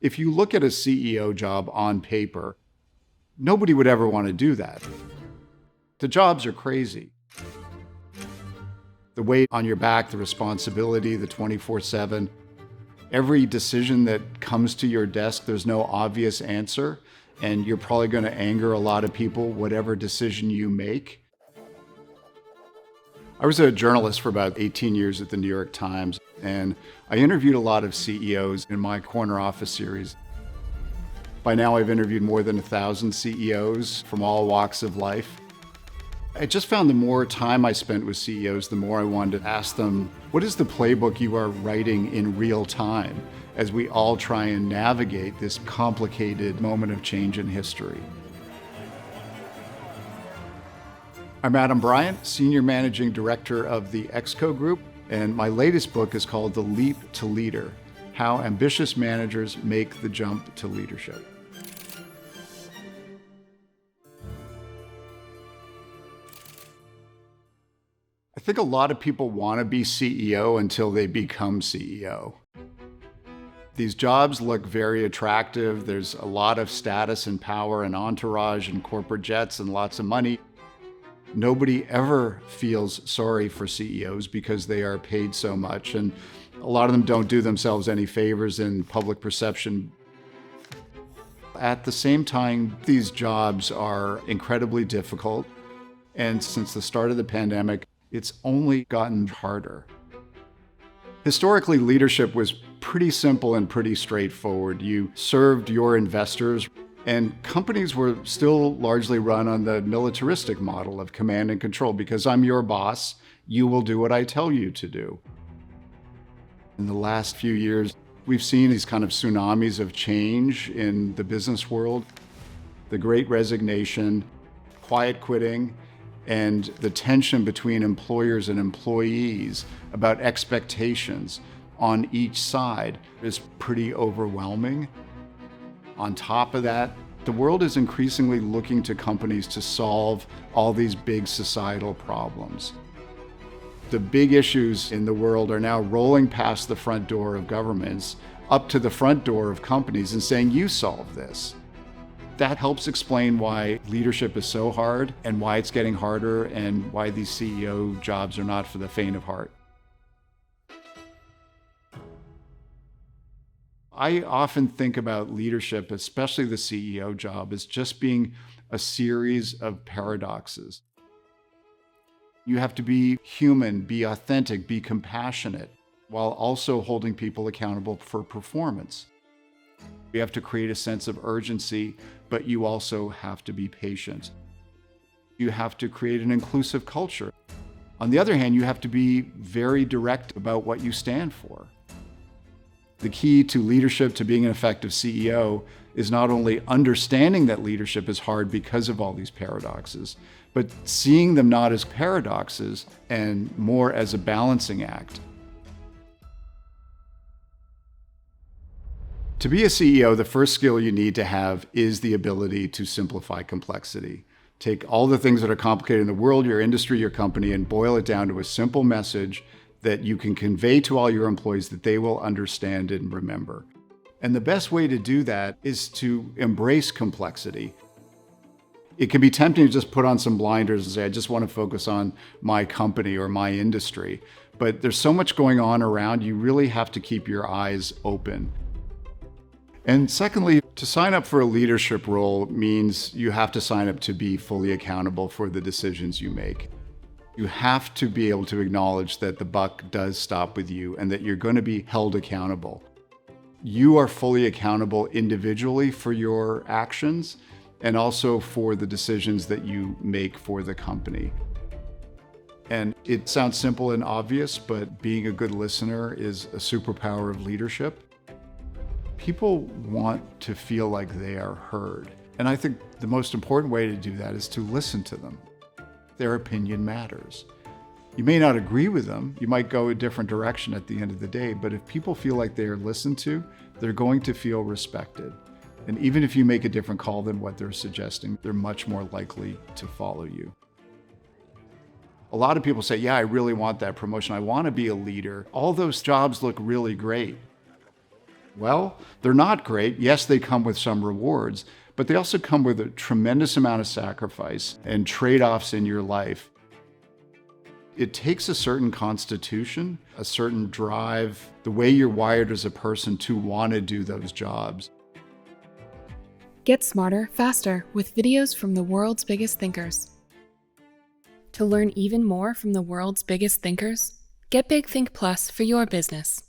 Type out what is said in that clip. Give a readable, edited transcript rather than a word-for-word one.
If you look at a CEO job on paper, nobody would ever want to do that. The jobs are crazy. The weight on your back, the responsibility, the 24/7. Every decision that comes to your desk, there's no obvious answer, and you're probably going to anger a lot of people, whatever decision you make. I was a journalist for about 18 years at the New York Times, and I interviewed a lot of CEOs in my Corner Office series. By now, I've interviewed more than 1,000 CEOs from all walks of life. I just found the more time I spent with CEOs, the more I wanted to ask them, what is the playbook you are writing in real time as we all try and navigate this complicated moment of change in history? I'm Adam Bryant, Senior Managing Director of the Exco Group, and my latest book is called The Leap to Leader: How Ambitious Managers Make the Jump to Leadership. I think a lot of people want to be CEO until they become CEO. These jobs look very attractive. There's a lot of status and power and entourage and corporate jets and lots of money. Nobody ever feels sorry for CEOs because they are paid so much, and a lot of them don't do themselves any favors in public perception. At the same time, these jobs are incredibly difficult, and since the start of the pandemic, it's only gotten harder. Historically, leadership was pretty simple and pretty straightforward. You served your investors, and companies were still largely run on the militaristic model of command and control. Because I'm your boss, you will do what I tell you to do. In the last few years, we've seen these kind of tsunamis of change in the business world. The Great Resignation, quiet quitting, and the tension between employers and employees about expectations on each side is pretty overwhelming. On top of that, the world is increasingly looking to companies to solve all these big societal problems. The big issues in the world are now rolling past the front door of governments up to the front door of companies and saying, you solve this. That helps explain why leadership is so hard and why it's getting harder and why these CEO jobs are not for the faint of heart. I often think about leadership, especially the CEO job, as just being a series of paradoxes. You have to be human, be authentic, be compassionate, while also holding people accountable for performance. You have to create a sense of urgency, but you also have to be patient. You have to create an inclusive culture. On the other hand, you have to be very direct about what you stand for. The key to leadership, to being an effective CEO, is not only understanding that leadership is hard because of all these paradoxes, but seeing them not as paradoxes and more as a balancing act. To be a CEO, the first skill you need to have is the ability to simplify complexity. Take all the things that are complicated in the world, your industry, your company, and boil it down to a simple message that you can convey to all your employees that they will understand and remember. And the best way to do that is to embrace complexity. It can be tempting to just put on some blinders and say, I just want to focus on my company or my industry. But there's so much going on around, you really have to keep your eyes open. And secondly, to sign up for a leadership role means you have to sign up to be fully accountable for the decisions you make. You have to be able to acknowledge that the buck does stop with you and that you're going to be held accountable. You are fully accountable individually for your actions and also for the decisions that you make for the company. And it sounds simple and obvious, but being a good listener is a superpower of leadership. People want to feel like they are heard. And I think the most important way to do that is to listen to them. Their opinion matters. You may not agree with them. You might go a different direction at the end of the day, but if people feel like they are listened to, they're going to feel respected. And even if you make a different call than what they're suggesting, they're much more likely to follow you. A lot of people say, yeah, I really want that promotion. I want to be a leader. All those jobs look really great. Well, they're not great. Yes, they come with some rewards, but they also come with a tremendous amount of sacrifice and trade-offs in your life. It takes a certain constitution, a certain drive, the way you're wired as a person to want to do those jobs. Get smarter, faster with videos from the world's biggest thinkers. To learn even more from the world's biggest thinkers, get Big Think Plus for your business.